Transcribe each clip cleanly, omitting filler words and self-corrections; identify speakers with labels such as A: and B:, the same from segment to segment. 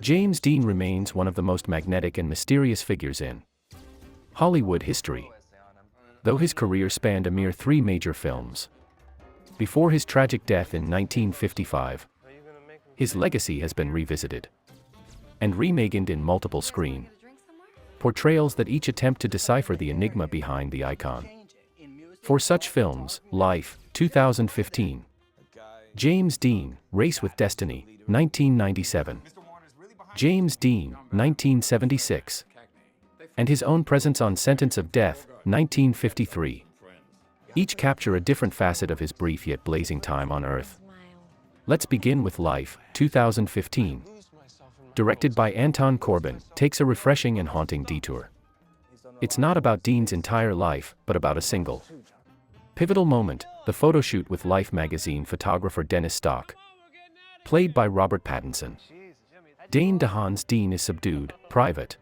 A: James Dean remains one of the most magnetic and mysterious figures in Hollywood history, though his career spanned a mere 3 major films. Before his tragic death in 1955, his legacy has been revisited and reimagined in multiple screen portrayals that each attempt to decipher the enigma behind the icon. For such films, Life, 2015, James Dean, Race with Destiny, 1997, James Dean, 1976, and his own presence on Sentence of Death, 1953. Each capture a different facet of his brief yet blazing time on Earth. Let's begin with Life, 2015. Directed by Anton Corbijn, takes a refreshing and haunting detour. It's not about Dean's entire life, but about a single pivotal moment, the photo shoot with Life magazine photographer Dennis Stock, played by Robert Pattinson. Dane DeHaan's Dean is subdued, private,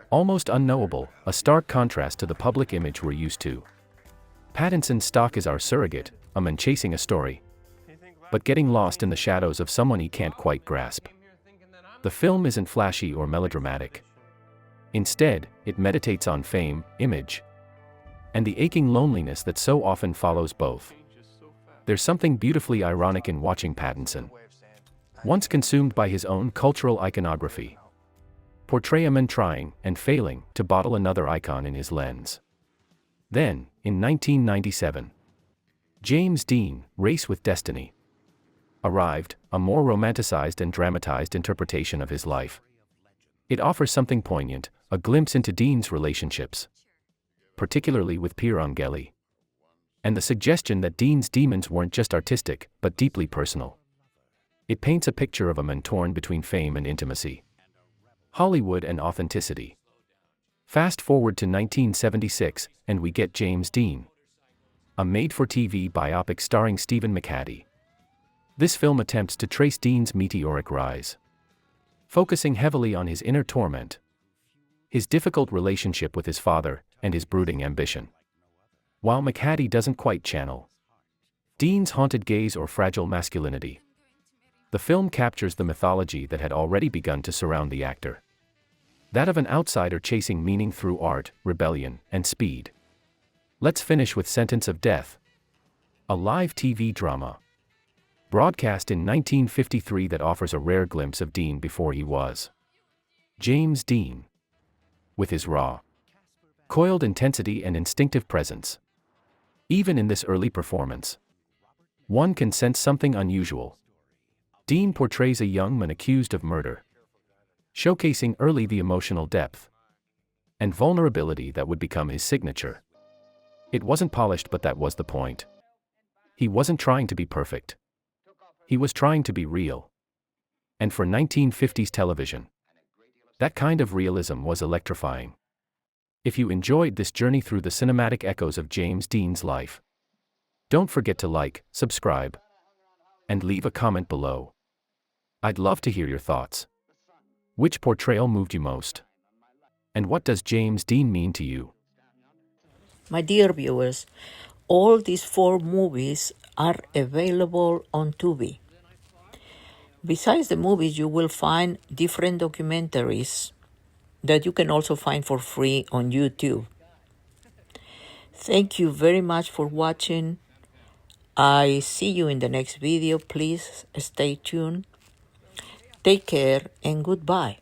A: almost unknowable, a stark contrast to the public image we're used to. Pattinson's Stock is our surrogate, a man chasing a story, but getting lost in the shadows of someone he can't quite grasp. The film isn't flashy or melodramatic. Instead, it meditates on fame, image, and the aching loneliness that so often follows both. There's something beautifully ironic in watching Pattinson, once consumed by his own cultural iconography, portray a man trying and failing to bottle another icon in his lens. Then, in 1997, James Dean, Race with Destiny, arrived, a more romanticized and dramatized interpretation of his life. It offers something poignant, a glimpse into Dean's relationships, particularly with Pier Angeli, and the suggestion that Dean's demons weren't just artistic, but deeply personal. It paints a picture of a man torn between fame and intimacy, Hollywood and authenticity. Fast forward to 1976, and we get James Dean, a made-for-TV biopic starring Stephen McHattie. This film attempts to trace Dean's meteoric rise, focusing heavily on his inner torment, his difficult relationship with his father, and his brooding ambition. While McHattie doesn't quite channel Dean's haunted gaze or fragile masculinity, the film captures the mythology that had already begun to surround the actor, that of an outsider chasing meaning through art, rebellion, and speed. Let's finish with Sentence of Death, a live TV drama broadcast in 1953 that offers a rare glimpse of Dean before he was James Dean, with his raw, coiled intensity and instinctive presence. Even in this early performance, one can sense something unusual. Dean portrays a young man accused of murder, showcasing early the emotional depth and vulnerability that would become his signature. It wasn't polished, but that was the point. He wasn't trying to be perfect. He was trying to be real. And for 1950s television, that kind of realism was electrifying. If you enjoyed this journey through the cinematic echoes of James Dean's life, don't forget to like, subscribe, and leave a comment below. I'd love to hear your thoughts. Which portrayal moved you most? And what does James Dean mean to you?
B: My dear viewers, all these 4 movies are available on Tubi. Besides the movies, you will find different documentaries that you can also find for free on YouTube. Thank you very much for watching. I see you in the next video. Please stay tuned. Take care and goodbye.